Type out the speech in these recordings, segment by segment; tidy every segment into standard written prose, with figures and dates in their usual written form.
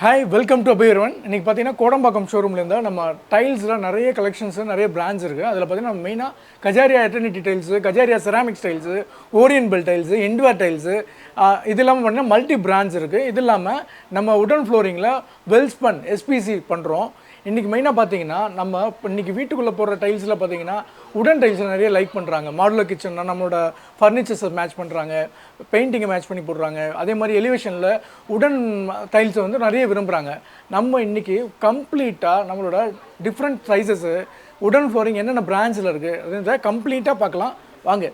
Hi welcome to அபயர்வன். இன்றைக்கி பார்த்தீங்கன்னா கோடம்பாக்கம் ஷோரூம்லேருந்து நம்ம டைல்ஸில் நிறைய கலெக்ஷன்ஸு நிறைய பிராண்ட்ஸ் இருக்குது. அதில் பார்த்தீங்கன்னா மெயினாக Kajaria eternity tiles, Kajaria ceramics tiles, Orient Bell tiles, இன்ட்வேர் டைல்ஸு, இது இல்லாமல் பார்த்தீங்கன்னா மல்டி பிராண்ட்ஸ் இருக்குது. இது இல்லாமல் நம்ம உடன் ஃப்ளோரிங்கில் வெல்ஸ்பன் எஸ்பிசி பண்ணுறோம். இன்றைக்கி மெயினாக பார்த்தீங்கன்னா நம்ம இன்றைக்கி வீட்டுக்குள்ளே போடுற டைல்ஸில் பார்த்தீங்கன்னா உடன் டைல்ஸை நிறைய லைக் பண்ணுறாங்க. மாடுலர் கிச்சன்னா நம்மளோட ஃபர்னிச்சர்ஸை மேட்ச் பண்ணுறாங்க, பெயிண்டிங்கை மேட்ச் பண்ணி போடுறாங்க. அதே மாதிரி எலிவேஷனில் உடன் டைல்ஸை வந்து நிறைய விரும்புகிறாங்க. நம்ம இன்றைக்கி கம்ப்ளீட்டாக நம்மளோட டிஃப்ரெண்ட் சைஸஸ்ஸு உடன் ஃப்ளோரிங் என்னென்ன பிராண்ட்ஸில் இருக்குது அதை கம்ப்ளீட்டாக பார்க்கலாம் வாங்க.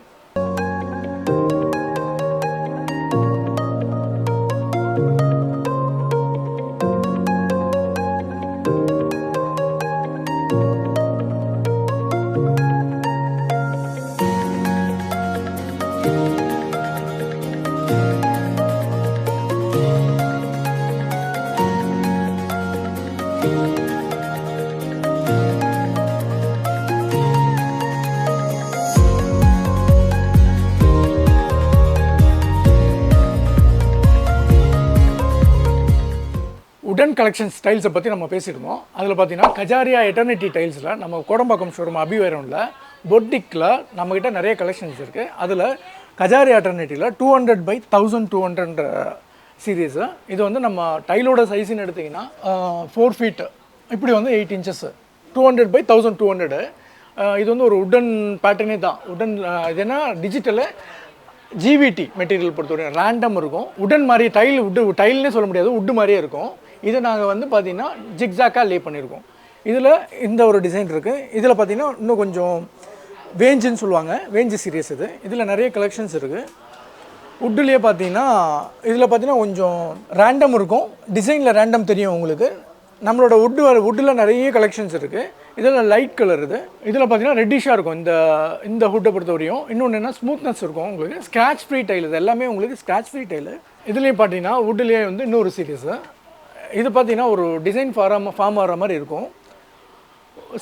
உடன் கலெக்ஷன் டைல்ஸை பற்றி நம்ம பேசியிருந்தோம். அதில் பார்த்தீங்கன்னா கஜாரியா எட்டர்னிட்டி டைல்ஸில் நம்ம கோடம்பாக்கம் ஷோரூம் அபிவேரனில் பொட்டிக்கில் நம்மக்கிட்ட நிறைய கலெக்ஷன்ஸ் இருக்குது. அதில் கஜாரியா எட்டர்னிட்டியில் 200x1200 சீரீஸு. இது வந்து நம்ம டைலோட சைஸ்ன்னு எடுத்திங்கன்னா 4 ஃபீட், இப்படி வந்து 8 இன்ச்சஸ், 200x1200. இது வந்து ஒரு உடன் பேட்டர்னே தான். உடன் இது என்ன டிஜிட்டலு ஜிவிடி மெட்டீரியல் பொறுத்தவரை ரேண்டம் இருக்கும். உடன் மாதிரி டைல்னே சொல்ல முடியாது, உட்டு மாதிரியே இருக்கும். இதை நாங்கள் வந்து பார்த்திங்கன்னா ஜிக்ஸாக்காக லே பண்ணியிருக்கோம். இதில் இந்த ஒரு டிசைன் இருக்குது. இதில் பார்த்திங்கன்னா இன்னும் கொஞ்சம் வேஞ்சுன்னு சொல்லுவாங்க, வேஞ்சு சீரியஸ். இதில் நிறைய கலெக்ஷன்ஸ் இருக்குது. உட்டுலேயே பார்த்தீங்கன்னா இதில் பார்த்தீங்கன்னா கொஞ்சம் ரேண்டம் இருக்கும், டிசைனில் ரேண்டம் தெரியும் உங்களுக்கு. நம்மளோட உட்டில் நிறைய கலெக்ஷன்ஸ் இருக்குது. இதில் லைட் கலர் இதில் பார்த்தீங்கன்னா ரெட்டிஷாக இருக்கும் இந்த ஹுட்டை பொறுத்தவரையும். இன்னொன்று என்ன ஸ்மூத்னஸ் இருக்கும் உங்களுக்கு. ஸ்க்ராட்ச் ஃப்ரீ டைல், இது எல்லாமே உங்களுக்கு ஸ்க்ராட்ச் ஃப்ரீ டைலு. இதுலேயும் பார்த்தீங்கன்னா வுட்லேயே வந்து இன்னொரு சீரீஸு. இது பார்த்தீங்கன்னா ஒரு டிசைன் ஃபார்ம் ஆகிற மாதிரி இருக்கும்,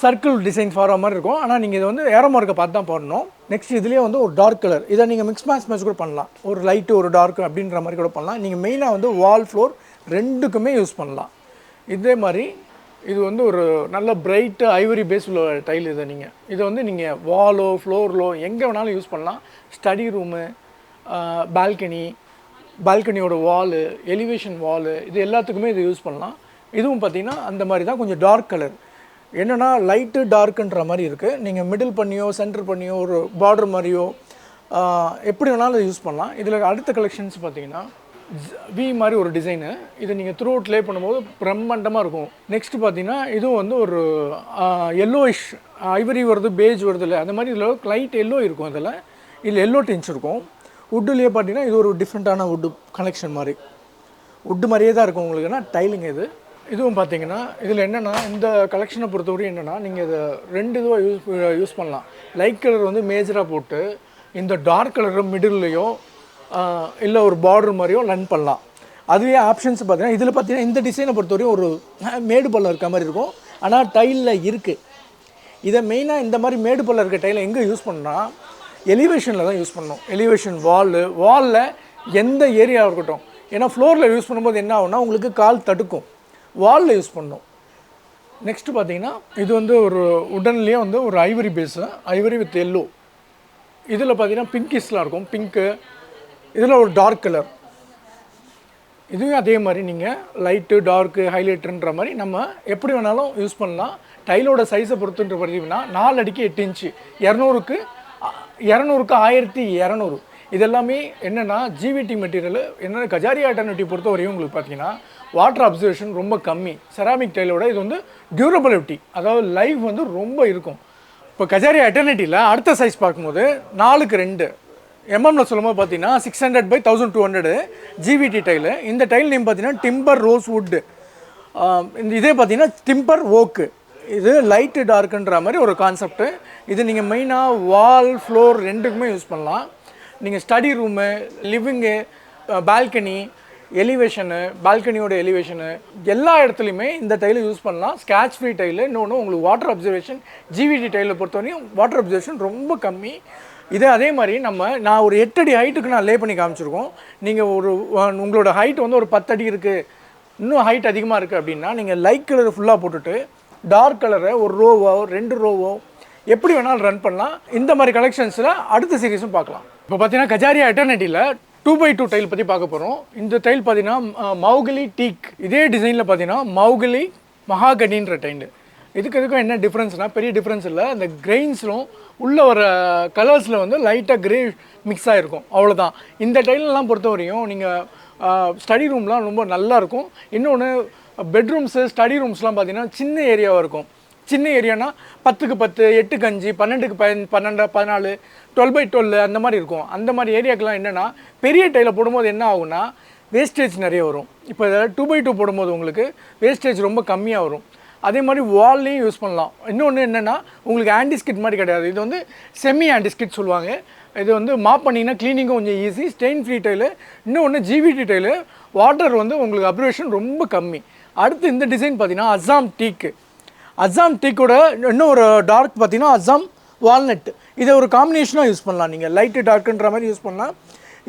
சர்க்கிள் டிசைன் ஃபார்ம் மாதிரி இருக்கும். ஆனால் நீங்கள் இதை வந்து ஏரோ மார்க்கை பார்த்து தான் போடணும். நெக்ஸ்ட் இதுலேயே வந்து ஒரு டார்க் கலர், இதை நீங்கள் மிக்ஸ் மேட்ச் கூட பண்ணலாம். ஒரு லைட்டு ஒரு டார்க் அப்படின்ற மாதிரி கூட பண்ணலாம். நீங்கள் மெயினாக வந்து வால் ஃப்ளோர் ரெண்டுக்குமே யூஸ் பண்ணலாம். இதே மாதிரி இது வந்து ஒரு நல்ல பிரைட்டு ஐவரி பேஸ் உள்ள டைல். இதை வந்து நீங்கள் வாலோ ஃப்ளோர்லோ எங்கே வேணாலும் யூஸ் பண்ணலாம். ஸ்டடி ரூமு, பால்கனியோட வாலு, எலிவேஷன் வாலு, இது எல்லாத்துக்குமே இது யூஸ் பண்ணலாம். இதுவும் பார்த்திங்கன்னா அந்த மாதிரி தான், கொஞ்சம் டார்க் கலர். என்னென்னா லைட்டு டார்க்குன்ற மாதிரி இருக்குது. நீங்கள் மிடில் பண்ணியோ சென்டர் பண்ணியோ ஒரு பார்டர் மாதிரியோ எப்படி வேணாலும் யூஸ் பண்ணலாம். இதில் அடுத்த கலெக்ஷன்ஸ் பார்த்திங்கன்னா வி மாதிரி ஒரு டிசைனு. இதை நீங்கள் த்ரூ அவுட் லே பண்ணும்போது பிரம்மாண்டமாக இருக்கும். நெக்ஸ்ட்டு பார்த்தீங்கன்னா இதுவும் வந்து ஒரு எல்லோயிஷ் ஐவரி வருது, பேஜ் வருது இல்லை, அந்த மாதிரி இதில் லைட் எல்லோ இருக்கும். இதில் எல்லோ டின்ச் இருக்கும். வுட்டுலேயே பார்த்தீங்கன்னா இது ஒரு டிஃப்ரெண்ட்டான வுட்டு கலெக்ஷன் மாதிரி, வுட்டு மாதிரியே தான் இருக்கும் உங்களுக்குன்னா டைலுங்க. இதுவும் பார்த்தீங்கன்னா இதில் என்னென்னா இந்த கலெக்ஷனை பொறுத்தவரையும் என்னென்னா நீங்கள் இதை ரெண்டு இதுவாக யூஸ் பண்ணலாம். லைட் கலர் வந்து மேஜராக போட்டு இந்த டார்க் கலர் மிடில்லையோ இல்லை ஒரு பார்டர் மாதிரியோ லன் பண்ணலாம். அதுவே ஆப்ஷன்ஸ் பார்த்தீங்கன்னா இதில் பார்த்தீங்கன்னா இந்த டிசைனை பொறுத்தவரையும் ஒரு மேடு பள்ளம் இருக்க மாதிரி இருக்கும், ஆனால் டைலில் இருக்குது. இதை மெயினாக இந்த மாதிரி மேடு பள்ளம் இருக்க டைலை எங்கே யூஸ் பண்ணால் எலிவேஷனில் தான் யூஸ் பண்ணணும். எலிவேஷன் வாலில் எந்த ஏரியா இருக்கட்டும். ஏன்னா ஃப்ளோரில் யூஸ் பண்ணும்போது என்ன ஆகும்னா உங்களுக்கு கால் தடுக்கும். வாலில் யூஸ் பண்ணணும். நெக்ஸ்ட்டு பார்த்தீங்கன்னா இது வந்து ஒரு உடன்லேயே வந்து ஒரு ivory base, ivory with yellow. இதில் பார்த்தீங்கன்னா பிங்கிஷ்லாம் இருக்கும், பிங்க்கு. இதில் ஒரு டார்க் கலர். இதுவும் அதே மாதிரி நீங்கள் லைட்டு டார்க்கு ஹைலைட்டுன்ற மாதிரி நம்ம எப்படி வேணாலும் யூஸ் பண்ணலாம். டைலோட சைஸை பொறுத்துன்ற பார்த்தீங்கன்னா 4 அடிக்கு 8 இன்ச்சு, 200க்கு 1200. இதெல்லாமே என்னென்னா ஜிவிடி மெட்டீரியல். என்னென்ன கஜாரியா எட்டர்னிட்டி பொறுத்த வரையும் உங்களுக்கு பார்த்தீங்கன்னா வாட்டர் அப்சர்வேஷன் ரொம்ப கம்மி. செராமிக் டைலோட இது வந்து டியூரபிலிட்டி, அதாவது லைஃப் வந்து ரொம்ப இருக்கும். இப்போ கஜாரியா எட்டர்னிட்டியில் அடுத்த சைஸ் பார்க்கும்போது 4x2 எம்எம்மில் சொல்லும்போது பார்த்தீங்கன்னா 600x1200 ஜிவிடி டைலு. இந்த டைல் நேம் பார்த்தீங்கன்னா டிம்பர் ரோஸ் வுட்டு. இதே பார்த்தீங்கன்னா டிம்பர் ஓக்கு. இது லைட்டு டார்க்குன்ற மாதிரி ஒரு கான்செப்ட்டு. இது நீங்கள் மெயினாக வால் ஃப்ளோர் ரெண்டுக்குமே யூஸ் பண்ணலாம். நீங்கள் study room, living, balcony, elevation, பால்கனியோட எலிவேஷனு எல்லா இடத்துலையுமே இந்த டைலை யூஸ் பண்ணலாம். Scratch free tile. இன்னொன்று உங்களுக்கு வாட்டர் அப்சர்வேஷன், ஜிவிடி டைலை பொறுத்தவரையும் வாட்டர் அப்சர்வேஷன் ரொம்ப கம்மி. அதே மாதிரி நான் ஒரு 8 அடி ஹைட்டுக்கு நான் லே பண்ணி காமிச்சிருக்கோம். நீங்கள் உங்களோட ஹைட் வந்து ஒரு 10 அடி இருக்குது, இன்னும் ஹைட் அதிகமாக இருக்குது அப்படின்னா நீங்கள் லைட் கலர் ஃபுல்லாக போட்டுட்டு டார்க் கலரை ஒரு ரோவோ 2 ரோவோ எப்படி வேணாலும் ரன் பண்ணலாம். இந்த மாதிரி கலெக்ஷன்ஸில் அடுத்த சீரீஸும் பார்க்கலாம். இப்போ பார்த்தீங்கன்னா கஜாரியா எட்டர்னிட்டியில் 2x2 டைல் பற்றி பார்க்க போகிறோம். இந்த டைல் பார்த்தீங்கன்னா மௌகலி டீக், இதே டிசைனில் பார்த்தீங்கன்னா மௌகலி மகாகனின்ற டைல். இதுக்கும் என்ன டிஃப்ரென்ஸ்னால் பெரிய டிஃப்ரென்ஸ் இல்லை. அந்த கிரெயின்ஸும் உள்ள வர கலர்ஸில் வந்து லைட்டாக கிரே மிக்ஸ் ஆகிருக்கும், அவ்வளோதான். இந்த டைலெலாம் பொறுத்த வரையும் நீங்கள் ஸ்டடி ரூம்லாம் ரொம்ப நல்லாயிருக்கும். இன்னொன்று பெட்ரூம்ஸு ஸ்டடி ரூம்ஸ்லாம் பார்த்தீங்கன்னா சின்ன ஏரியாவாக இருக்கும். சின்ன ஏரியானா 10x10, 8x5, 12x12, 14, 12x12 அந்த மாதிரி இருக்கும். அந்த மாதிரி ஏரியாக்கெலாம் என்னென்னா பெரிய டைலை போடும்போது என்ன ஆகும்னா வேஸ்டேஜ் நிறைய வரும். இப்போ 2x2 போடும்போது உங்களுக்கு வேஸ்டேஜ் ரொம்ப கம்மியாக வரும். அதே மாதிரி வால்லையும் யூஸ் பண்ணலாம். இன்னொன்று என்னென்னா உங்களுக்கு ஆன்டிஸ்கிட் மாதிரி கிடையாது, இது வந்து செமி ஆன்டிஸ்கிட் சொல்லுவாங்க. இது வந்து மாப் பண்ணிங்கன்னா க்ளீனிங்கும் கொஞ்சம் ஈஸி, ஸ்டெயின் ஃப்ரீ டைலு. இன்னொன்று ஜிவிடி டைலு, வாட்டர் வந்து உங்களுக்கு அப்ரேஷன் ரொம்ப கம்மி. அடுத்து இந்த டிசைன் பார்த்தீங்கன்னா அஸ்ஸாம் டீக்கு. அஸ்ஸாம் டீக்கோட இன்னும் ஒரு டார்க் பார்த்தீங்கன்னா அஸ்ஸாம் வால்நட். இதை ஒரு காம்பினேஷனாக யூஸ் பண்ணலாம், நீங்கள் லைட்டு டார்க்குன்ற மாதிரி யூஸ் பண்ணலாம்.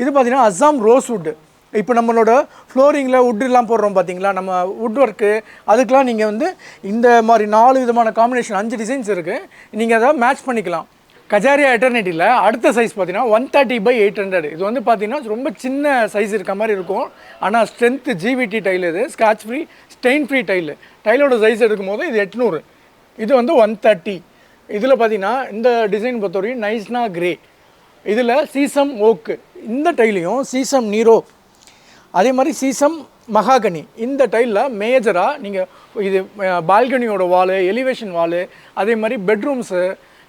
இது பார்த்தீங்கன்னா அஸ்ஸாம் ரோஸ்வுட்டு. இப்போ நம்மளோட ஃப்ளோரிங்கில் வுட்டுலாம் போடுறோம் பார்த்தீங்களா, நம்ம வுட் ஒர்க்கு, அதுக்கெலாம் நீங்கள் வந்து இந்த மாதிரி 4 விதமான காம்பினேஷன் 5 டிசைன்ஸ் இருக்குது, நீங்கள் அதை மேட்ச் பண்ணிக்கலாம். கஜாரியா எட்டர்னிட்டியில் அடுத்த சைஸ் பார்த்தீங்கன்னா 130x800. இது வந்து பார்த்தீங்கன்னா ரொம்ப சின்ன சைஸ் இருக்க மாதிரி இருக்கும். ஆனால் ஸ்ட்ரென்த்து ஜிவிடி டைல், இது scratch free stain free tile. டைலோட சைஸ் எடுக்கும்போது இது 800, இது வந்து 130. இதில் பார்த்தீங்கன்னா இந்த டிசைன் பொறுத்தவரைக்கும் நைஸ்னா கிரே, இதில் சீசம் ஓக்கு, இந்த டைலையும் சீசம் நீரோ, அதே மாதிரி சீசம் மகாகனி. இந்த டைலில் மேஜராக நீங்கள் இது பால்கனியோட வாலு, எலிவேஷன் வாலு, அதே மாதிரி பெட்ரூம்ஸு,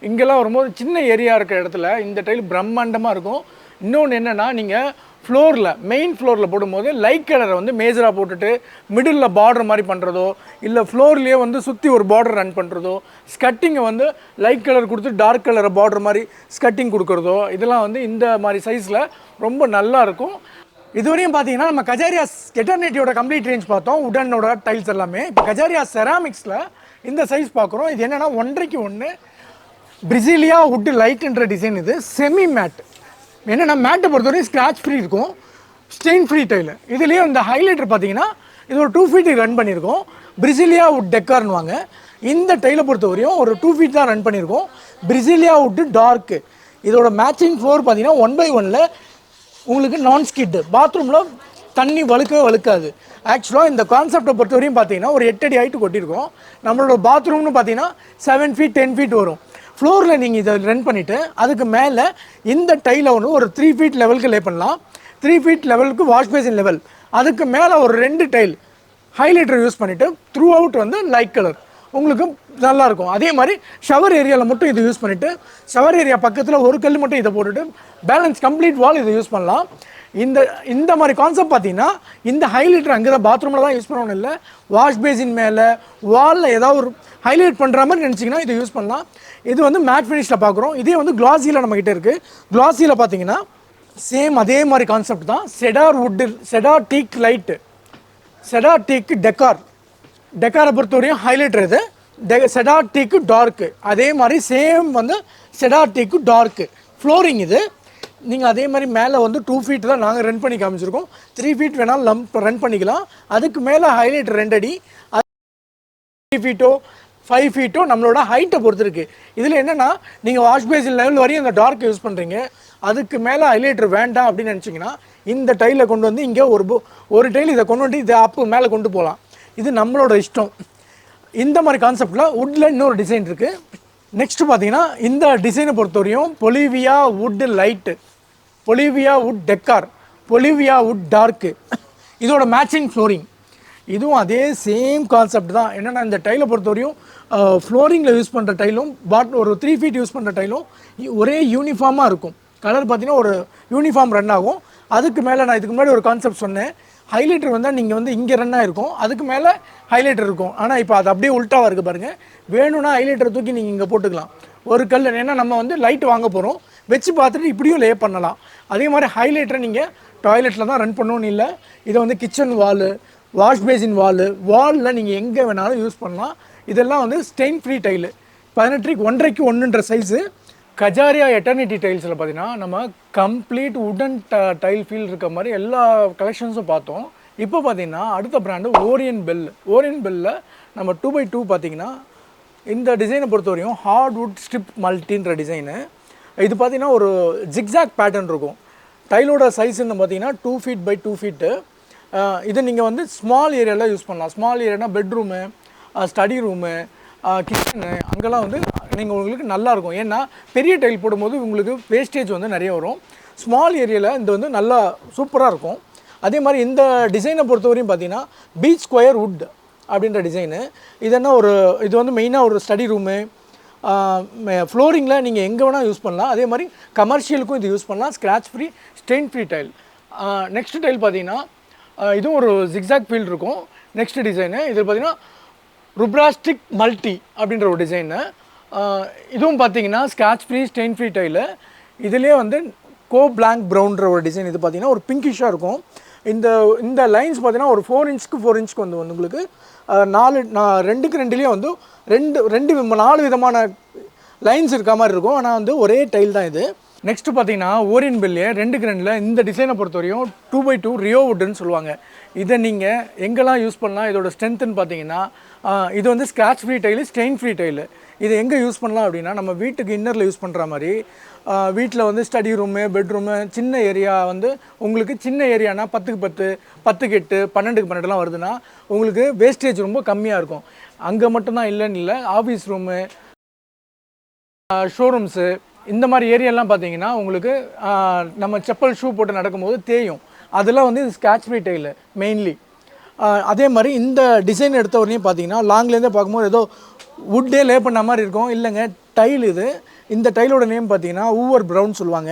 இங்கெல்லாம் வரும்போது சின்ன ஏரியா இருக்கிற இடத்துல இந்த டைல் பிரம்மாண்டமாக இருக்கும். இன்னொன்று என்னென்னா நீங்கள் ஃப்ளோரில் மெயின் ஃப்ளோரில் போடும்போது லைட் கலரை வந்து மேஜராக போட்டுட்டு மிடில் பார்டர் மாதிரி பண்ணுறதோ, இல்லை ஃப்ளோர்லேயே வந்து சுற்றி ஒரு பார்டர் ரன் பண்ணுறதோ, ஸ்கட்டிங்கை வந்து லைட் கலர் கொடுத்து டார்க் கலரை பார்டர் மாதிரி ஸ்கட்டிங் கொடுக்குறதோ, இதெல்லாம் வந்து இந்த மாதிரி சைஸில் ரொம்ப நல்லாயிருக்கும். இதுவரையும் பார்த்தீங்கன்னா நம்ம கஜாரியா எட்டர்னிட்டியோட கம்ப்ளீட் ரேஞ்ச் பார்த்தோம், உடனோட டைல்ஸ் எல்லாமே. இப்போ கஜாரியா செராமிக்ஸில் இந்த சைஸ் பார்க்குறோம். இது என்னென்னா 1:1 பிரிசிலியா வுட் லைட்ன்ற டிசைன். இது செமி மேட். என்னென்னா மேட்டை பொறுத்தவரைக்கும் ஸ்க்ராட்ச் ஃப்ரீ இருக்கும், ஸ்டெயின் ஃப்ரீ டைலு. இதுலேயே இந்த ஹைலைட்டர் பார்த்தீங்கன்னா இது ஒரு 2 feet ரன் பண்ணியிருக்கோம். பிரிசிலியா வுட் டெக்கார்னு வாங்க. இந்த டைலை பொறுத்தவரையும் ஒரு 2 feet தான் ரன் பண்ணியிருக்கோம். பிரிசிலியா வுட்டு டார்க்கு. இதோட மேட்சிங் ஃப்ளோர் பார்த்தீங்கன்னா 1:1 உங்களுக்கு நான் ஸ்கிட். பாத்ரூமில் தண்ணி வழுக்காது. ஆக்சுவலாக இந்த கான்செப்டை பொறுத்தவரையும் பார்த்தீங்கன்னா ஒரு 8 அடி ஹைட்டு கொட்டியிருக்கோம். நம்மளோட பாத்ரூம்னு பார்த்தீங்கன்னா 7 feet 10 feet வரும். ஃப்ளோரில் நீங்கள் இதை ரன் பண்ணிவிட்டு அதுக்கு மேலே இந்த டைலை ஒன்று ஒரு 3 feet லெவலுக்கு லே பண்ணலாம். 3 feet லெவலுக்கு வாஷ் பேசின் லெவல். அதுக்கு மேலே ஒரு 2 டைல் ஹைலைட்டர் யூஸ் பண்ணிவிட்டு த்ரூ அவுட் வந்து லைட் கலர் உங்களுக்கு நல்லாயிருக்கும். அதே மாதிரி ஷவர் ஏரியாவில் மட்டும் இதை யூஸ் பண்ணிவிட்டு ஷவர் ஏரியா பக்கத்தில் ஒரு கல் மட்டும் இதை போட்டுட்டு பேலன்ஸ் கம்ப்ளீட் வால் இதை யூஸ் பண்ணலாம். இந்த மாதிரி கான்செப்ட் பார்த்தீங்கன்னா இந்த ஹைலைட்டர் அங்கே தான் பாத்ரூமில் தான் யூஸ் பண்ணணும் இல்லை, வாஷ் பேசின் மேலே வாலில் ஏதாவது ஒரு ஹைலைட் பண்ணுற மாதிரி நினச்சிங்கன்னா இதை யூஸ் பண்ணலாம். இது வந்து மேட் ஃபினிஷில் பார்க்குறோம். இதே வந்து கிளாஸியில் நம்மக்கிட்ட இருக்குது. கிளாஸியில் பார்த்தீங்கன்னா சேம் அதே மாதிரி கான்செப்ட் தான். Cedar wood, cedar teak light, cedar teak டெக்காரை பொறுத்தவரையும் ஹைலைட்டர் இது. செடார் டீக்கு டார்க்கு, அதே மாதிரி சேம் வந்து செடார் டீக்கு டார்க்கு. ஃப்ளோரிங் இது நீங்கள் அதே மாதிரி மேலே வந்து 2 feet தான் நாங்கள் ரன் பண்ணி காமிச்சிருக்கோம். 3 feet வேணாலும் ரன் பண்ணிக்கலாம். அதுக்கு மேலே ஹைலைட்டர் 2 அடி, 3 feet 5 feet நம்மளோட ஹைட்டை பொறுத்து இருக்குது. இதில் என்னென்னா நீங்கள் வாஷ் பேசின் லெவல் வரையும் அந்த டார்க் யூஸ் பண்ணுறீங்க, அதுக்கு மேலே ஹைலைட்டர் வேண்டாம் அப்படின்னு நினச்சிங்கன்னா இந்த டைலை கொண்டு வந்து இங்கே ஒரு டைல் இதை கொண்டு வந்து இதை அப்பு மேலே கொண்டு போகலாம். இது நம்மளோட இஷ்டம். இந்த மாதிரி கான்செப்டில் வுட்டில் இன்னொரு டிசைன் இருக்குது. நெக்ஸ்ட்டு பார்த்தீங்கன்னா இந்த டிசைனை பொறுத்தவரையும் Bolivia wood light, Bolivia wood decor, Bolivia wood dark. இதோட மேட்சிங் ஃப்ளோரிங். இதுவும் அதே சேம் கான்செப்ட் தான். என்னென்னா இந்த டைலை பொறுத்தவரையும் ஃப்ளோரிங்கில் யூஸ் பண்ணுற டைலும் ஒரு 3 feet யூஸ் பண்ணுற டைலும் ஒரே யூனிஃபார்மாக இருக்கும். கலர் பார்த்தீங்கன்னா ஒரு யூனிஃபார்ம் ரன் ஆகும். அதுக்கு மேலே நான் இதுக்கு முன்னாடி ஒரு கான்செப்ட் சொன்னேன், ஹைலைட்டர் வந்தால் நீங்கள் வந்து இங்கே ரன் ஆகிருக்கும், அதுக்கு மேலே ஹைலைட்டர் இருக்கும். ஆனால் இப்போ அது அப்படியே உல்ட்டாவாக இருக்குது பாருங்கள். வேணும்னா ஹைலைட்டரை தூக்கி நீங்கள் இங்கே போட்டுக்கலாம் ஒரு கல். ஏன்னா நம்ம வந்து லைட் வாங்க போகிறோம், வச்சு பார்த்துட்டு இப்படியும் லே பண்ணலாம். அதே மாதிரி ஹைலைட்டரை நீங்கள் டாய்லெட்டில் தான் ரன் பண்ணணும்னு இல்லை, இதை வந்து கிச்சன் வாலு, வாஷ் பேசின் வாலில் நீங்கள் எங்கே வேணாலும் யூஸ் பண்ணலாம். இதெல்லாம் வந்து stain free tile. 18x 1:1 size. Kajaria eternity டைல்ஸில் பார்த்தீங்கன்னா நம்ம கம்ப்ளீட் உடன் டைல் ஃபீல் இருக்க மாதிரி எல்லா கலெக்ஷன்ஸும் பார்த்தோம். இப்போ பார்த்தீங்கன்னா அடுத்த பிராண்டு ஓரியன் பெல். ஓரியன் பெல்லில் நம்ம 2x2 பார்த்தீங்கன்னா இந்த டிசைனை பொறுத்தவரையும் ஹார்ட்வுட் ஸ்ட்ரிப் மல்டின்ற டிசைனு. இது பார்த்தீங்கன்னா ஒரு ஜிக்ஸாக் பேட்டர்ன் இருக்கும். டைலோட சைஸ்ன்னு பார்த்தீங்கன்னா 2 feet by 2 feet. இதை நீங்கள் வந்து ஸ்மால் ஏரியாவில் யூஸ் பண்ணலாம். ஸ்மால் ஏரியானா பெட்ரூமு, ஸ்டடி ரூமு, கிச்சனு, அங்கெல்லாம் வந்து நீங்கள் உங்களுக்கு நல்லாயிருக்கும். ஏன்னா பெரிய டைல் போடும்போது உங்களுக்கு வேஸ்டேஜ் வந்து நிறைய வரும். ஸ்மால் ஏரியாவில் இது வந்து நல்லா சூப்பராக இருக்கும். அதே மாதிரி இந்த டிசைனை பொறுத்தவரையும் பார்த்தீங்கன்னா பீச் ஸ்கொயர் வுட் அப்படின்ற டிசைனு. இது என்ன இது வந்து மெயினாக ஒரு ஸ்டடி ரூமு, ஃப்ளோரிங்கில் நீங்கள் எங்கே வேணால் யூஸ் பண்ணலாம். அதே மாதிரி கமர்ஷியலுக்கும் இது யூஸ் பண்ணலாம். Scratch free, stain free tile. Next tile பார்த்தீங்கன்னா இதுவும் ஒரு ஜிக்ஸாக் ஃபீல்டு இருக்கும். நெக்ஸ்ட் டிசைனு இது பார்த்தீங்கன்னா ருப்ராஸ்டிக் மல்டி அப்படின்ற ஒரு டிசைனு. இதுவும் பார்த்தீங்கன்னா scratch free, stain free tile. இதுலேயே வந்து கோ பிளாங்க் ப்ரௌன்ற ஒரு டிசைன். இது பார்த்தீங்கன்னா ஒரு பிங்கிஷாக இருக்கும். இந்த லைன்ஸ் பார்த்தீங்கன்னா ஒரு 4 inch 4 inch வந்து உங்களுக்கு 2க்கு 2லேயே வந்து 4 விதமான லைன்ஸ் இருக்க மாதிரி இருக்கும். ஆனால் வந்து ஒரே டைல் தான் இது. நெக்ஸ்ட்டு பார்த்தீங்கன்னா ஓரியன் பெல்லியே 2க்கு 2ல் இந்த டிசைனை பொறுத்தவரையும் 2x2 ரியோ வுட்னு சொல்லுவாங்க. இதை நீங்கள் எங்கெல்லாம் யூஸ் பண்ணலாம், இதோட ஸ்ட்ரென்த்துன்னு பார்த்தீங்கன்னா இது வந்து scratch free tile, stain free tile. இதை எங்கே யூஸ் பண்ணலாம் அப்படின்னா நம்ம வீட்டுக்கு இன்னரில் யூஸ் பண்ணுற மாதிரி வீட்டில் வந்து ஸ்டடி ரூமு, பெட்ரூமு, சின்ன ஏரியா வந்து உங்களுக்கு சின்ன ஏரியானா 10க்கு 10, 10க்கு 8, 12க்கு 12லாம் வருதுன்னா உங்களுக்கு வேஸ்டேஜ் ரொம்ப கம்மியாக இருக்கும். அங்கே மட்டும்தான் இல்லைன்னு இல்லை, ஆஃபீஸ் ரூமு, ஷோரூம்ஸு, இந்த மாதிரி ஏரியாலாம் பார்த்தீங்கன்னா உங்களுக்கு நம்ம செப்பல் ஷூ போட்டு நடக்கும்போது தேயும். அதெல்லாம் வந்து இது ஸ்க்ராட்ச் ஃப்ரீ டைலு மெயின்லி. அதே மாதிரி இந்த டிசைன் எடுத்தவரையும் பார்த்தீங்கன்னா லாங்லேருந்தே பார்க்கும்போது ஏதோ வுட்டே லே பண்ண மாதிரி இருக்கும். இல்லைங்க, டைல் இது. இந்த டைலோட நேம் பார்த்தீங்கன்னா ஊவர் ப்ரௌன் சொல்லுவாங்க.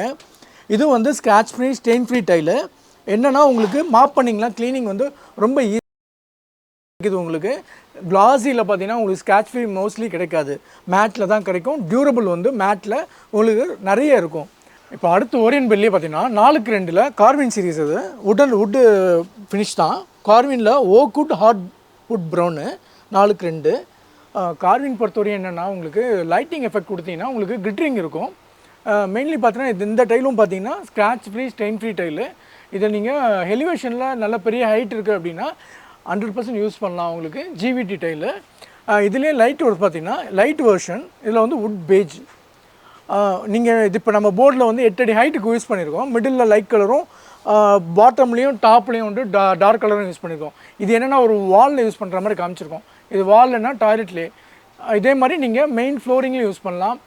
இது வந்து scratch free, stain free tile. என்னென்னா உங்களுக்கு மாப் பண்ணிங்கலாம், க்ளீனிங் வந்து ரொம்ப ஈஸி இருக்குது. உங்களுக்கு கிளாஸியில் பார்த்தீங்கன்னா உங்களுக்கு ஸ்க்ராட்ச் ஃப்ரீ மோஸ்ட்லி கிடைக்காது, மேட்டில் தான் கிடைக்கும். டியூரபிள் வந்து மேட்டில் உங்களுக்கு நிறைய இருக்கும். இப்போ அடுத்து ஓரியன் பெல்லியே பார்த்தீங்கன்னா 4க்கு 2ல் கார்வின் சீரீஸ். அது வுட்டு ஃபினிஷ் தான். கார்வினில் ஓக்வுட் ஹார்ட் வுட் ப்ரௌனு 4க்கு 2. கார்வின் பொறுத்தவரையும் என்னென்னா உங்களுக்கு லைட்டிங் எஃபெக்ட் கொடுத்தீங்கன்னா உங்களுக்கு கிளிட்டரிங் இருக்கும். மெயின்லி பார்த்தீங்கன்னா இந்த டைலும் பார்த்தீங்கன்னா scratch free, stain free tile. இதை நீங்கள் எலிவேஷனில் நல்ல பெரிய ஹைட் இருக்குது அப்படின்னா 100% யூஸ் பண்ணலாம். உங்களுக்கு ஜிவிடி டைலு. இதுலேயே லைட் ஒரு பார்த்தீங்கன்னா லைட் வெர்ஷன். இதில் வந்து வுட் பேஜ். நீங்கள் இது இப்போ நம்ம போர்டில் வந்து 8 அடி ஹைட்டுக்கு யூஸ் பண்ணியிருக்கோம். மிடில் லைட் கலரும், பாட்டம்லேயும் டாப்லேயும் வந்து டார்க் கலரும் யூஸ் பண்ணியிருக்கோம். இது என்னென்னா ஒரு வாலில் யூஸ் பண்ணுற மாதிரி காமிச்சிருக்கோம். இது வால்னா டாய்லெட்லேயே. இதே மாதிரி நீங்கள் மெயின் ஃப்ளோரிங்லேயும் யூஸ் பண்ணலாம்,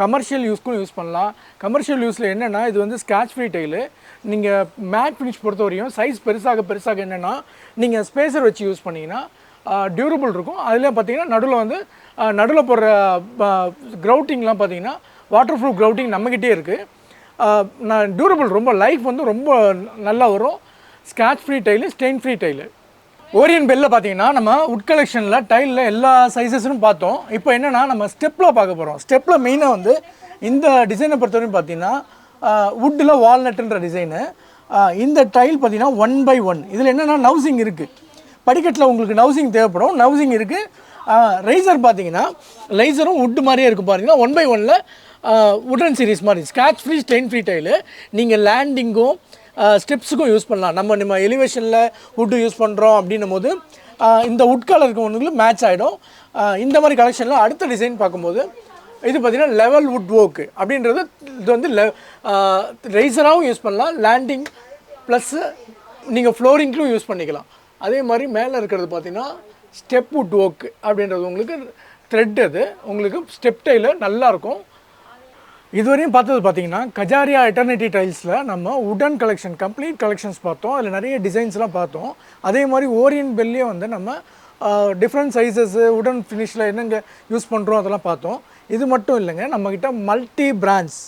கமர்ஷியல் யூஸ்க்கும் யூஸ் பண்ணலாம். கமர்ஷியல் யூஸில் என்னென்னா இது வந்து ஸ்க்ராட்ச் ஃப்ரீ டைலு. நீங்கள் மேட் ஃபினிஷ் பொறுத்தவரையும் சைஸ் பெருசாக என்னென்னா நீங்கள் ஸ்பேசர் வச்சு யூஸ் பண்ணிங்கன்னா டியூரபிள் இருக்கும். அதில் பார்த்தீங்கன்னா நடுவில் போடுற க்ரௌட்டிங்லாம் பார்த்தீங்கன்னா வாட்டர் ப்ரூஃப் க்ரௌட்டிங் நம்மக்கிட்டே இருக்குது. டியூரபிள் ரொம்ப லைஃப் வந்து ரொம்ப நல்லா வரும். Scratch free tile, stain free tile. Orient பெல்லில் பார்த்தீங்கன்னா நம்ம வுட் கலெக்ஷனில் டைலில் எல்லா சைஸஸும் பார்த்தோம். இப்போ என்னென்னா நம்ம ஸ்டெப்பில் பார்க்க போகிறோம். ஸ்டெப்பில் மெயினாக வந்து இந்த டிசைனை பொறுத்தவரைக்கும் பார்த்தீங்கன்னா வுட்டில் வால்நட்டுன்ற டிசைனு. இந்த டைல் பார்த்தீங்கன்னா 1x1. இதில் என்னென்னா நவுசிங் இருக்குது. படிக்கட்டில் உங்களுக்கு நவுசிங் தேவைப்படும், நவுசிங் இருக்குது. ரைசர் பார்த்தீங்கன்னா லைசரும் வுட்டு மாதிரியே இருக்குது. பார்த்தீங்கன்னா 1x1ல் வுட்டன் சீரீஸ் மாதிரி scratch free, stain free tile. நீங்கள் லேண்டிங்கும் ஸ்டெப்ஸுக்கும் யூஸ் பண்ணலாம். நம்ம எலிவேஷனில் வுட்டு யூஸ் பண்ணுறோம் அப்படின்னும் போது இந்த வுட் கலருக்கு ஒன்றுங்களுக்கு மேட்ச் ஆகிடும். இந்த மாதிரி கலெக்ஷனில் அடுத்த டிசைன் பார்க்கும்போது இது பார்த்திங்கன்னா லெவல் வுட் ஒர்க்கு அப்படின்றது. இது வந்து ரைசராகவும் யூஸ் பண்ணலாம், லேண்டிங் ப்ளஸ்ஸு நீங்கள் ஃப்ளோரிங்க்கும் யூஸ் பண்ணிக்கலாம். அதே மாதிரி மேலே இருக்கிறது பார்த்திங்கன்னா ஸ்டெப் வுட் ஒர்க்கு அப்படின்றது உங்களுக்கு த்ரெட். அது உங்களுக்கு ஸ்டெப் டைலு நல்லாயிருக்கும். இதுவரையும் பார்த்தது பார்த்தீங்கன்னா கஜாரியா எட்டர்னிட்டி டைல்ஸில் நம்ம வுடன் கலெக்ஷன், கம்ப்ளீட் கலெக்ஷன்ஸ் பார்த்தோம். அதில் நிறைய டிசைன்ஸ்லாம் பார்த்தோம். அதே மாதிரி ஓரியன் பெல்லியே வந்து நம்ம டிஃப்ரெண்ட் சைஸஸ்ஸு, வுடன் ஃபினிஷில் என்னங்க யூஸ் பண்ணுறோம் அதெல்லாம் பார்த்தோம். இது மட்டும் இல்லைங்க, நம்மக்கிட்ட மல்டி பிராண்ட்ஸ்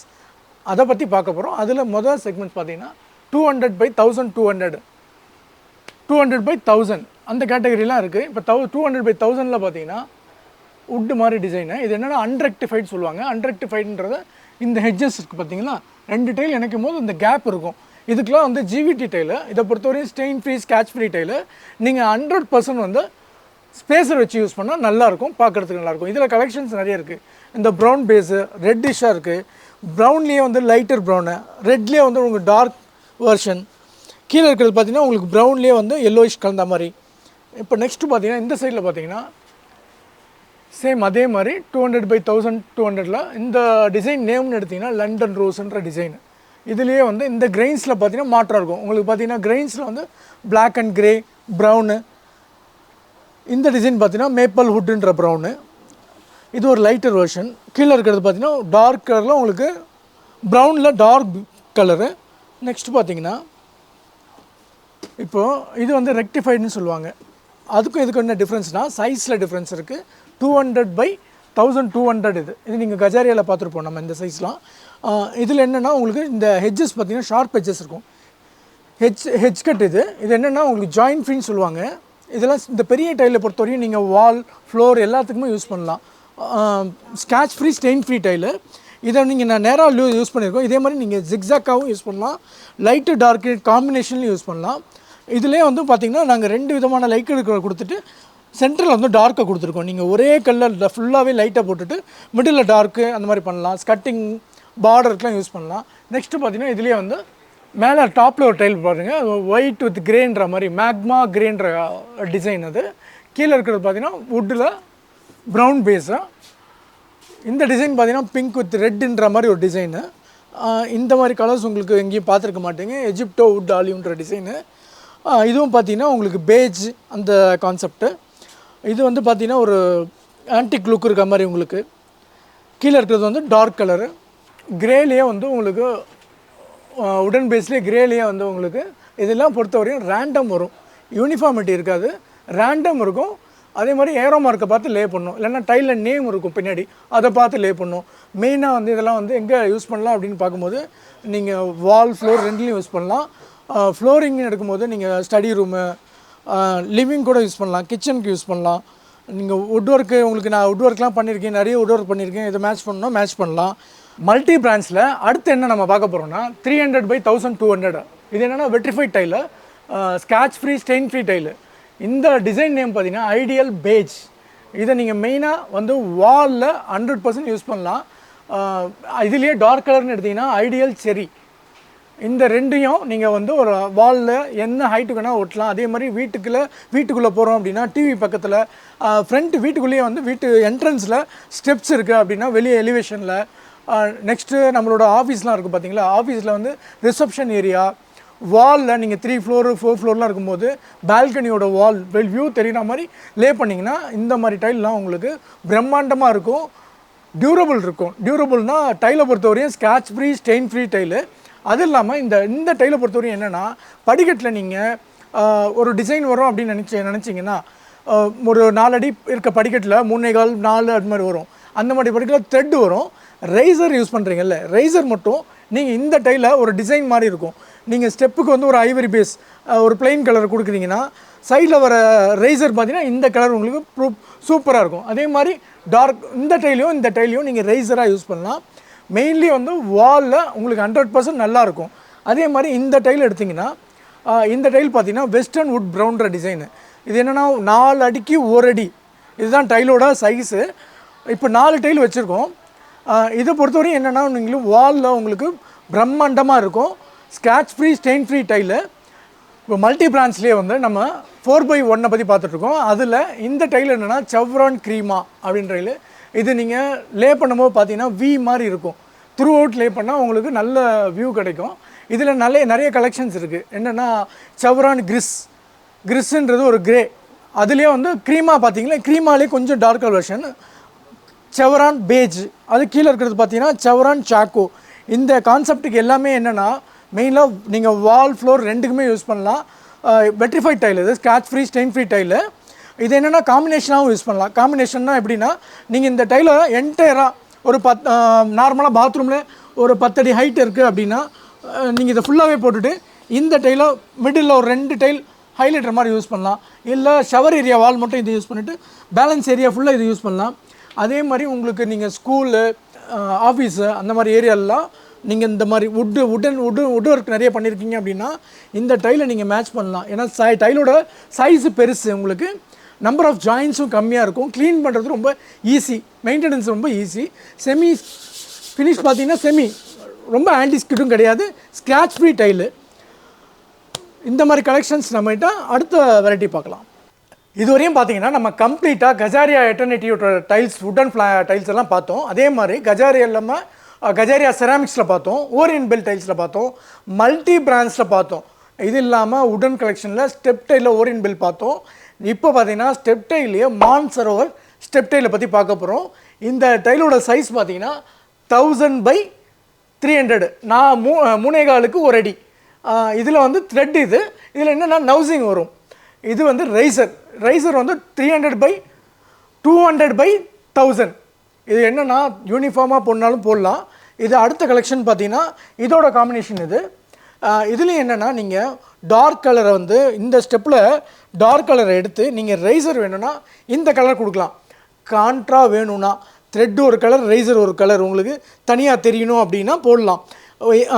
அதை பற்றி பார்க்க போகிறோம். அதில் முதல் செக்மெண்ட்ஸ் பார்த்தீங்கன்னா 200x1000, 200x1000 அந்த கேட்டகரிலாம் இருக்குது. இப்போ 200x1000ல் பார்த்தீங்கன்னா வுட்டு மாதிரி டிசைனு. இது என்னென்னா அன்ரெக்டிஃபைட் சொல்லுவாங்க. அன்ரெக்டிஃபைடுன்றத இந்த ஹெட்ஜஸ் இருக்குது பார்த்தீங்களா, 2 டைல் இணைக்கும் போது இந்த கேப் இருக்கும். இதுக்கெலாம் வந்து ஜிவிடி டைலு. இதை பொறுத்தவரையும் stain free, scratch free tile. நீங்கள் 100% வந்து ஸ்பேசர் வச்சு யூஸ் பண்ணால் நல்லாயிருக்கும், பார்க்குறதுக்கு நல்லாயிருக்கும். இதில் கலெக்ஷன்ஸ் நிறைய இருக்குது. இந்த ப்ரௌன் பேஸு, ரெட்டிஷாக இருக்குது. ப்ரௌன்லேயே வந்து லைட்டர் ப்ரௌனு, ரெட்லேயே வந்து உங்களுக்கு டார்க் வெர்ஷன். கீழே இருக்கிறது பார்த்தீங்கன்னா உங்களுக்கு ப்ரௌன்லேயே வந்து எல்லோயிஷ் கலந்த மாதிரி. இப்போ நெக்ஸ்ட்டு பார்த்தீங்கன்னா இந்த சைடில் பார்த்தீங்கன்னா சேம் அதே மாதிரி 200/1200 இந்த டிசைன் நேம்னு எடுத்திங்கன்னா லண்டன் ரோஸ்ன்ற டிசைன். இதுலேயே வந்து இந்த கிரெயின்ஸில் பார்த்தீங்கன்னா மாற்றம் இருக்கும். உங்களுக்கு பார்த்தீங்கன்னா கிரெயின்ஸில் வந்து பிளாக் அண்ட் கிரே, ப்ரௌனு. இந்த டிசைன் பார்த்தீங்கன்னா மேப்பிள் ஹுட்டுன்ற ப்ரௌனு. இது ஒரு லைட்டர் வெர்ஷன். கீழே இருக்கிறது பார்த்தீங்கன்னா டார்க் கலரில் உங்களுக்கு ப்ரௌனில் டார்க் கலரு. நெக்ஸ்ட் பார்த்தீங்கன்னா இப்போது இது வந்து ரெக்டிஃபைடுன்னு சொல்லுவாங்க. அதுக்கும் இதுக்கு என்ன டிஃப்ரென்ஸ்னால் சைஸில் டிஃப்ரென்ஸ் இருக்குது. 200/1200 இது நீங்கள் கஜாரியாவில் பார்த்துருப்போம் நம்ம இந்த சைஸ்லாம். இதில் என்னென்னா உங்களுக்கு இந்த ஹெட்ஜஸ் பார்த்தீங்கன்னா ஷார்ப் ஹெட்ஜஸ் இருக்கும். ஹெட்ஜ் கட் இது என்னென்னா உங்களுக்கு ஜாயின்ட் ஃப்ரீன்னு சொல்லுவாங்க. இதெல்லாம் இந்த பெரிய டைலை பொறுத்தவரையும் நீங்கள் வால், ஃப்ளோர் எல்லாத்துக்குமே யூஸ் பண்ணலாம். Scratch free, stain free tile. இதை நீங்கள் நான் நேராக யூஸ் பண்ணியிருக்கோம். இதே மாதிரி நீங்கள் ஜிக்ஸாக்காகவும் யூஸ் பண்ணலாம், லைட்டு டார்க்கு காம்பினேஷன்லையும் யூஸ் பண்ணலாம். இதிலே வந்து பார்த்திங்கன்னா நாங்கள் 2 விதமான லைட் கொடுத்துட்டு சென்டரில் வந்து டார்க்கை கொடுத்துருக்கோம். நீங்கள் ஒரே கலரில் ஃபுல்லாகவே லைட்டை போட்டுட்டு மிடில் டார்க்கு அந்த மாதிரி பண்ணலாம். ஸ்கட்டிங் பார்டருக்குலாம் யூஸ் பண்ணலாம். நெக்ஸ்ட்டு பார்த்திங்கன்னா இதுலேயே வந்து மேலே டாப்பில் ஒரு டைல் பாருங்கள், ஒயிட் வித் கிரேன்ற மாதிரி மேக்மா கிரேன்ற டிசைன். அது கீழே இருக்கிறது பார்த்திங்கன்னா வுட்டில் ப்ரௌன் பேஸாக. இந்த டிசைன் பார்த்திங்கன்னா பிங்க் வித் ரெட்டுன்ற மாதிரி ஒரு டிசைனு. இந்த மாதிரி கலர்ஸ் உங்களுக்கு எங்கேயும் பார்த்துருக்க மாட்டீங்க. எஜிப்டோ வுட் ஆலிவ்ன்ற டிசைனு. இதுவும் பார்த்திங்கன்னா உங்களுக்கு பேஜ் அந்த கான்செப்ட்டு. இது வந்து பார்த்திங்கன்னா ஒரு ஆன்டிக் லுக் இருக்க மாதிரி உங்களுக்கு. கீழே இருக்கிறது வந்து டார்க் கலரு. கிரேலேயே வந்து உங்களுக்கு உடன் பேஸ்லேயே கிரேலேயே வந்து உங்களுக்கு இதெல்லாம் பொறுத்தவரையும் ரேண்டம் வரும். யூனிஃபார்மிட்டி இருக்காது, ரேண்டம் இருக்கும். அதே மாதிரி ஏரோ மார்க்கை பார்த்து லே பண்ணணும், இல்லைன்னா டைலில் நேம் இருக்கும் பின்னாடி, அதை பார்த்து லே பண்ணணும். மெயினாக வந்து இதெல்லாம் வந்து எங்கே யூஸ் பண்ணலாம் அப்படின்னு பார்க்கும்போது நீங்கள் வால், ஃப்ளோர் ரெண்டுலேயும் யூஸ் பண்ணலாம். ஃப்ளோரிங் எடுக்கும்போது நீங்கள் ஸ்டடி ரூமு, லிவிங் கூட யூஸ் பண்ணலாம், கிச்சனுக்கு யூஸ் பண்ணலாம். நீங்கள் வுட் ஒர்க்கு உங்களுக்கு நான் வுட் ஒர்க்லாம் பண்ணியிருக்கேன், நிறைய வுட் ஒர்க் பண்ணியிருக்கேன். இதை மேட்ச் பண்ணணும், மேட்ச் பண்ணலாம். மல்டி பிராண்ட்ஸில் அடுத்து என்ன நம்ம பார்க்க போகிறோம்னா 300/1200. இது என்னென்னா vitrified tile, scratch free, stain free tile. இந்த டிசைன் நேம் பார்த்தீங்கன்னா ஐடியல் பேஜ். இதை நீங்கள் மெயினாக வந்து வாலில் 100% யூஸ் பண்ணலாம். இதுலேயே டார்க் கலர்னு எடுத்திங்கன்னா ஐடியல் செரி. இந்த ரெண்டையும் நீங்கள் வந்து ஒரு வாலில் என்ன ஹைட்டுக்கு வேணால் ஒட்டலாம். அதே மாதிரி வீட்டுக்குள்ளே போகிறோம் அப்படின்னா டிவி பக்கத்தில், ஃப்ரண்ட் வீட்டுக்குள்ளேயே வந்து வீட்டு என்ட்ரன்ஸில் ஸ்டெப்ஸ் இருக்குது அப்படின்னா வெளியே எலிவேஷனில். நெக்ஸ்ட்டு நம்மளோட ஆஃபீஸ்லாம் இருக்குது பார்த்தீங்களா, ஆஃபீஸில் வந்து ரிசப்ஷன் ஏரியா வாலில் நீங்கள் 3 ஃப்ளோரு 4 ஃப்ளோர்லாம் இருக்கும்போது பால்கனியோட வால் வியூ தெரியுற மாதிரி லே பண்ணிங்கன்னா இந்த மாதிரி டைல்லாம் உங்களுக்கு பிரம்மாண்டமாக இருக்கும், டியூரபிள் இருக்கும். டியூரபிள்னால் டைலை பொறுத்தவரையும் scratch free, stain free tile. அது இல்லாமல் இந்த டைலை பொறுத்தவரையும் என்னென்னா படிக்கட்டில் நீங்கள் ஒரு டிசைன் வரும் அப்படின்னு நினச்சிங்கன்னா ஒரு 4 அடி இருக்க படிக்கட்டில் 3.25, 4 அது மாதிரி வரும். அந்த மாதிரி படிக்கட்டில் த்ரெட் வரும். ரைசர் யூஸ் பண்ணுறீங்கல்ல, ரைசர் மட்டும் நீங்கள் இந்த டைலை ஒரு டிசைன் மாதிரி இருக்கும். நீங்கள் ஸ்டெப்புக்கு வந்து ஒரு ஐவரி பேஸ், ஒரு பிளெயின் கலர் கொடுக்குறீங்கன்னா சைடில் வர ரைசர் பார்த்தீங்கன்னா இந்த கலர் உங்களுக்கு சூப்பராக இருக்கும். அதே மாதிரி டார்க் இந்த டைலையும் நீங்கள் ரைசராக யூஸ் பண்ணலாம். மெயின்லி வந்து வாலில் உங்களுக்கு 100% நல்லாயிருக்கும். அதே மாதிரி இந்த டைல் எடுத்திங்கன்னா இந்த டைல் பார்த்தீங்கன்னா வெஸ்டர்ன் வுட் ப்ரௌன்ற டிசைனு. இது என்னென்னா 4 அடிக்கு 1 அடி, இதுதான் டைலோட சைஸு. இப்போ 4 டைல் வச்சுருக்கோம். இதை பொறுத்தவரையும் என்னென்னா நீங்களும் வாலில் உங்களுக்கு பிரம்மாண்டமாக இருக்கும். Scratch free, stain free tile. இப்போ மல்டி பிராண்ட்ஸ்லேயே வந்து நம்ம 4x1 பற்றி பார்த்துட்ருக்கோம். அதில் இந்த டைல் என்னென்னா செவ்ரான் க்ரீமா அப்படின்னு டைலு. இது நீங்கள் லே பண்ணும்போது பார்த்தீங்கன்னா வி மாதிரி இருக்கும். த்ரூ அவுட் லே பண்ணால் உங்களுக்கு நல்ல வியூ கிடைக்கும். இதில் நிறைய கலெக்ஷன்ஸ் இருக்குது. என்னென்னா செவ்ரான் கிறிஸ்ன்றது ஒரு கிரே, அதுலேயே வந்து க்ரீமா பார்த்தீங்கன்னா க்ரீமாலே கொஞ்சம் டார்க்கர் வெர்ஷன். செவ்ரான் பேஜ், அது கீழே இருக்கிறது பார்த்தீங்கன்னா செவ்ரான் சாக்கோ. இந்த கான்செப்ட்டுக்கு எல்லாமே என்னென்னா மெயினாக நீங்கள் வால், ஃப்ளோர் ரெண்டுக்குமே யூஸ் பண்ணலாம். வெட்ரிஃபைட் டைல், இது scratch free, stain free tile. இது என்னென்னா காம்பினேஷனாகவும் யூஸ் பண்ணலாம். காம்பினேஷன்னா எப்படின்னா நீங்கள் இந்த டைலை என்டையராக ஒரு நார்மலாக பாத்ரூமில் ஒரு 10 அடி ஹைட் இருக்குது அப்படின்னா நீங்கள் இதை ஃபுல்லாகவே போட்டுட்டு இந்த டைலை மிடில் ஒரு 2 டைல் ஹைலைட்டர் மாதிரி யூஸ் பண்ணலாம். இல்லை ஷவர் ஏரியா வால் மட்டும் இது யூஸ் பண்ணிவிட்டு பேலன்ஸ் ஏரியா ஃபுல்லாக இது யூஸ் பண்ணலாம். அதே மாதிரி உங்களுக்கு நீங்கள் ஸ்கூலு, ஆஃபீஸு அந்த மாதிரி ஏரியாலெலாம் நீங்கள் இந்த மாதிரி வுட் ஒர்க் நிறைய பண்ணியிருக்கீங்க அப்படின்னா இந்த டைலை நீங்கள் மேட்ச் பண்ணலாம். ஏன்னா டைலோட சைஸு பெருசு, உங்களுக்கு நம்பர் ஆஃப் ஜாயின்ஸும் கம்மியாக இருக்கும். க்ளீன் பண்ணுறது ரொம்ப ஈஸி, மெயின்டெனன்ஸ் ரொம்ப ஈஸி. செமி ஃபினிஷ் பார்த்தீங்கன்னா ரொம்ப ஆன்டி ஸ்கிட்டும் கிடையாது. Scratch free tile. இந்த மாதிரி கலெக்ஷன்ஸ் நம்மகிட்ட அடுத்த வெரைட்டி பார்க்கலாம். இதுவரையும் பார்த்தீங்கன்னா நம்ம கம்ப்ளீட்டாக கஜாரியா எட்டர்னிட்டியோட டைல்ஸ் வுடன் டைல்ஸ் எல்லாம் பார்த்தோம். அதே மாதிரி கஜாரியா இல்லாமல் கஜாரியா செராமிக்ஸில் பார்த்தோம், ஓரியன் பெல் டைல்ஸில் பார்த்தோம், மல்டி பிராண்ட்ஸில் பார்த்தோம். இது இல்லாமல் வுடன் கலெக்ஷனில் ஸ்டெப் டைலில் ஓரியன் பெல் பார்த்தோம். இப்போ பார்த்தீங்கன்னா ஸ்டெப் டைல்லையே மான்சரோவர் ஸ்டெப் டைலை பற்றி பார்க்க போகிறோம். இந்த டைலோட சைஸ் பார்த்தீங்கன்னா 1000/300. நான் 3.25 ஒரு அடி. இதில் வந்து த்ரெட் இதில் என்னென்னா நவுசிங் வரும். இது வந்து ரைசர் வந்து 300/200/1000. இது என்னென்னா யூனிஃபார்மாக போடனாலும் போடலாம். இது அடுத்த கலெக்ஷன் பார்த்தீங்கன்னா இதோட காம்பினேஷன் இதுலேயும் என்னென்னா நீங்கள் டார்க் கலரை வந்து இந்த ஸ்டெப்பில் டார்க் கலரை எடுத்து நீங்கள் ரைசர் வேணும்னா இந்த கலர் கொடுக்கலாம். கான்ட்ரா வேணும்னா த்ரெட் ஒரு கலர், ரைசர் ஒரு கலர் உங்களுக்கு தனியாக தெரியணும் அப்படின்னா போடலாம்.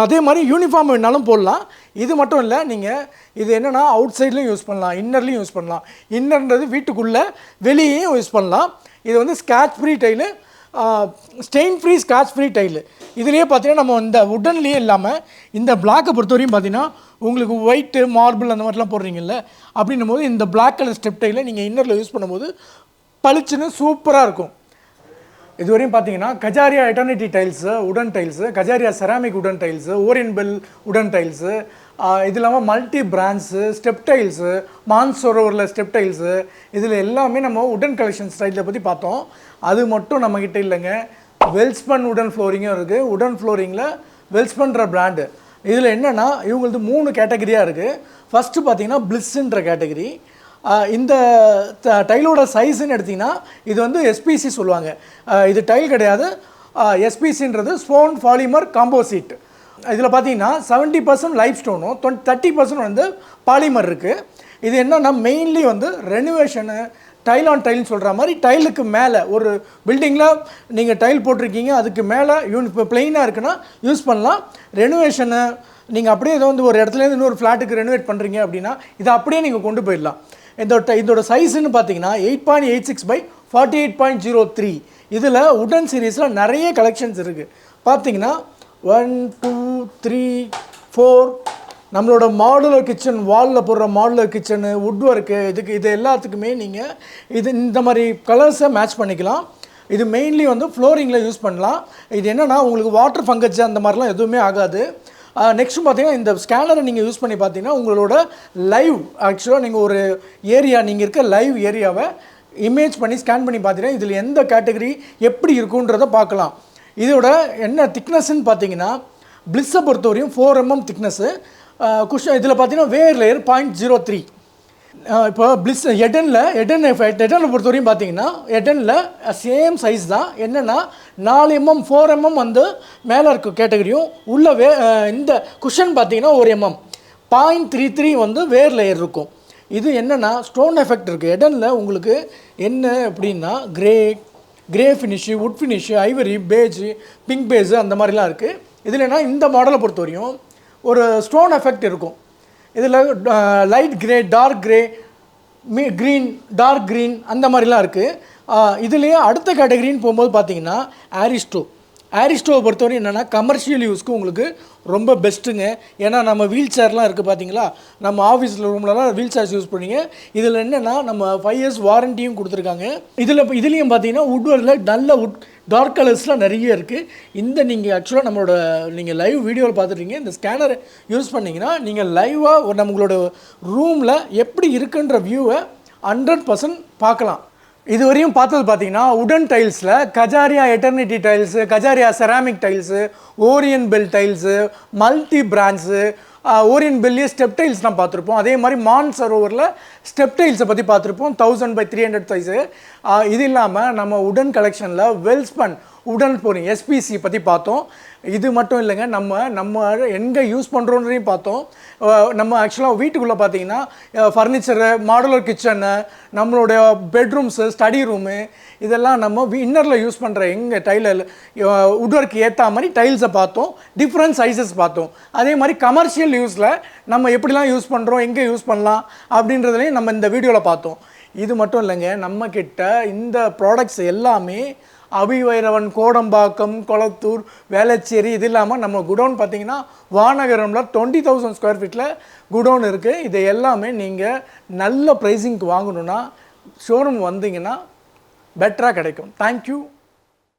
அதே மாதிரி யூனிஃபார்ம் வேணாலும் போடலாம். இது மட்டும் இல்லை, நீங்கள் இது என்னென்னா அவுட் சைட்லையும் யூஸ் பண்ணலாம், இன்னர்லையும் யூஸ் பண்ணலாம். இன்னர்ன்றது வீட்டுக்குள்ளே வெளியேயும் யூஸ் பண்ணலாம். இது வந்து scratch free tile, stain free scratch free tile. இதுலேயே பார்த்தீங்கன்னா நம்ம இந்த வுட்டன்லேயே இல்லாமல் இந்த பிளாக்கை பொறுத்தவரையும் பார்த்தீங்கன்னா உங்களுக்கு ஒயிட்டு மார்பிள் அந்த மாதிரிலாம் போடுறீங்கல்ல, அப்படின்னும் போது இந்த பிளாக் கலர் ஸ்டெப் டைலை நீங்கள் இன்னரில் யூஸ் பண்ணும்போது பளிச்சுன்னு சூப்பராக இருக்கும். இதுவரையும் பார்த்தீங்கன்னா கஜாரியா எட்டர்னிட்டி டைல்ஸு உடன் டைல்ஸு, கஜாரியா செராமிக் உடன் டைல்ஸு, ஓரியன் பெல் உடன் டைல்ஸு, இது இல்லாமல் மல்டி பிராண்ட்ஸு, ஸ்டெப் டைல்ஸு, மான்சரோவரில் ஸ்டெப் டைல்ஸு, இதில் எல்லாமே நம்ம உடன் கலெக்ஷன் ஸ்டைலை பற்றி பார்த்தோம். அது மட்டும் நம்மக்கிட்ட இல்லைங்க, வெல்ஸ்பன் உடன் ஃப்ளோரிங்கும் இருக்குது. உடன் ஃப்ளோரிங்கில் வெல்ஸ்பன்ற பிராண்டு. இதில் என்னென்னா இவங்களுக்கு 3 கேட்டகரியாக இருக்குது. ஃபஸ்ட்டு பார்த்தீங்கன்னா பிளிஸ்ன்ற கேட்டகரி. இந்த டைலோட சைஸுன்னு எடுத்திங்கன்னா இது வந்து எஸ்பிசி சொல்லுவாங்க. இது டைல் கிடையாது, எஸ்பிசின்றது ஸ்டோன் பாலிமர் காம்போசிட். இதில் பார்த்தீங்கன்னா 70% லைஃப் ஸ்டோனும் 30% வந்து பாலிமர் இருக்குது. இது என்னென்னா மெயின்லி வந்து ரெனோவேஷனு, டைல் ஆன் டைல்னு சொல்கிற மாதிரி டைலுக்கு மேலே ஒரு பில்டிங்கில் நீங்கள் டைல் போட்டிருக்கீங்க, அதுக்கு மேலே இப்போ பிளெயினாக இருக்குன்னா யூஸ் பண்ணலாம். ரெனோவேஷனு நீங்கள் அப்படியே இதை வந்து ஒரு இடத்துலேருந்து இன்னொரு ஃப்ளாட்டுக்கு ரெனோவேட் பண்ணுறீங்க அப்படின்னா இதை அப்படியே நீங்கள் கொண்டு போயிடலாம். இதோட சைஸுன்னு பார்த்தீங்கன்னா 8.86/48.03. இதில் உடன் சீரீஸில் நிறைய கலெக்ஷன்ஸ் இருக்குது. பார்த்தீங்கன்னா 1 2 3 4 நம்மளோட மாடுலர் கிச்சன், வாலில் போடுற மாடுலர் கிச்சனு, வுட் ஒர்க்கு, இது எல்லாத்துக்குமே நீங்கள் இந்த மாதிரி கலர்ஸை மேட்ச் பண்ணிக்கலாம். இது மெயின்லி வந்து ஃப்ளோரிங்கில் யூஸ் பண்ணலாம். இது என்னென்னா உங்களுக்கு வாட்டர் ஃபங்கஸ் அந்த மாதிரிலாம் எதுவுமே ஆகாது. நெக்ஸ்ட்டு பார்த்தீங்கன்னா இந்த ஸ்கேனரை நீங்கள் யூஸ் பண்ணி பார்த்தீங்கன்னா உங்களோட லைவ் ஆக்சுவலாக நீங்கள் ஒரு ஏரியா, நீங்கள் இருக்க லைவ் ஏரியாவை இமேஜ் பண்ணி ஸ்கேன் பண்ணி பார்த்தீங்கன்னா இதில் எந்த கேட்டகரி எப்படி இருக்குன்றதை பார்க்கலாம். இதோட என்ன திக்னஸ்ன்னு பார்த்தீங்கன்னா பிளிஸ்ஸை பொறுத்தவரையும் 4 mm திக்னஸ்ஸு. இதில் பார்த்தீங்கன்னா வேர் லேயர் 0.03. இப்போ பிளிஸ் எடனில் பொறுத்தவரையும் பார்த்தீங்கன்னா எடனில் சேம் சைஸ் தான். என்னென்னா 4 mm 4 mm வந்து மேலே இருக்க கேட்டகரியும் உள்ள இந்த குஷன் பார்த்தீங்கன்னா 1 mm 0.33 வந்து வேர் லேயர் இருக்கும். இது என்னென்னா ஸ்டோன் எஃபெக்ட் இருக்குது. எடனில் உங்களுக்கு என்ன அப்படின்னா grey finish, would finish, Ivory, page, pink page அந்த மாதிரிலாம் இருக்குது. இதில்னா இந்த மாடலை பொறுத்தவரையும் ஒரு ஸ்டோன் எஃபெக்ட் இருக்கும். இதில் light grey, dark grey, green, dark green அந்த மாதிரிலாம் இருக்குது. இதுலேயே அடுத்த கேட்டகரின்னு போகும்போது பார்த்தீங்கன்னா ஆரிஸ்டோவை பொறுத்தவரை என்னென்னா கமர்ஷியல் யூஸ்க்கு உங்களுக்கு ரொம்ப பெஸ்ட்டுங்க. ஏன்னா நம்ம வீல் சேர்லாம் இருக்குது பார்த்தீங்களா, நம்ம ஆஃபீஸில் ரூம்லலாம் வீல் சேர்ஸ் யூஸ் பண்ணிங்க. இதில் என்னென்னா நம்ம 5 years வாரண்டியும் கொடுத்துருக்காங்க. இதுலேயும் பார்த்தீங்கன்னா வுட்வரில் நல்ல டார்க் கலர்ஸ்லாம் நிறைய இருக்குது. நீங்கள் ஆக்சுவலாக நீங்கள் லைவ் வீடியோவில் பார்த்துட்டீங்க. இந்த ஸ்கேனரை யூஸ் பண்ணிங்கன்னா நீங்கள் லைவாக நம்மளோட ரூமில் எப்படி இருக்குன்ற வியூவை 100% பார்க்கலாம். இதுவரையும் பார்த்தது பார்த்தீங்கன்னா உடன் டைல்ஸில் Kajaria eternity tiles, Kajaria ceramic tiles, Orient Bell tiles, multi brands, Orient பெல்லியே ஸ்டெப் டைல்ஸ் தான் பார்த்துருப்போம். அதே மாதிரி மான்சரோவரில் ஸ்டெப் டைல்ஸை பற்றி பார்த்துருப்போம் 1000/300 சைஸு. இது இல்லாமல் நம்ம உடன் கலெக்ஷனில் வெல்ஸ்பன் உடன் ஃப்ளோரிங் எஸ்பிசி பற்றி பார்த்தோம். இது மட்டும் இல்லைங்க, நம்ம எங்கே யூஸ் பண்ணுறோன்றதையும் பார்த்தோம். நம்ம ஆக்சுவலாக வீட்டுக்குள்ளே பார்த்தீங்கன்னா ஃபர்னிச்சரு, மாடுலர் கிச்சனு, நம்மளுடைய பெட்ரூம்ஸு, ஸ்டடி ரூமு, இதெல்லாம் நம்ம இன்னரில் யூஸ் பண்ணுற எங்கள் டைலில் வுட்வொர்க் ஏற்ற மாதிரி டைல்ஸை பார்த்தோம். டிஃப்ரெண்ட் சைஸஸ் பார்த்தோம். அதே மாதிரி கமர்ஷியல் யூஸில் நம்ம எப்படிலாம் யூஸ் பண்ணுறோம், எங்கே யூஸ் பண்ணலாம் அப்படின்றதுலையும் நம்ம இந்த வீடியோவில் பார்த்தோம். இது மட்டும் இல்லைங்க, நம்மக்கிட்ட இந்த ப்ராடக்ட்ஸ் எல்லாமே அபிவைரவன், கோடம்பாக்கம், கொளத்தூர், வேளச்சேரி, இது இல்லாமல் நம்ம குடோன் பார்த்தீங்கன்னா வானகரமில் 20,000 ஸ்கொயர் ஃபீட்டில் குடோன் இருக்குது. இது எல்லாமே நீங்கள் நல்ல ப்ரைஸிங்க்கு வாங்கணுன்னா ஷோரூம் வந்தீங்கன்னா பெட்டராக கிடைக்கும். தேங்க்யூ.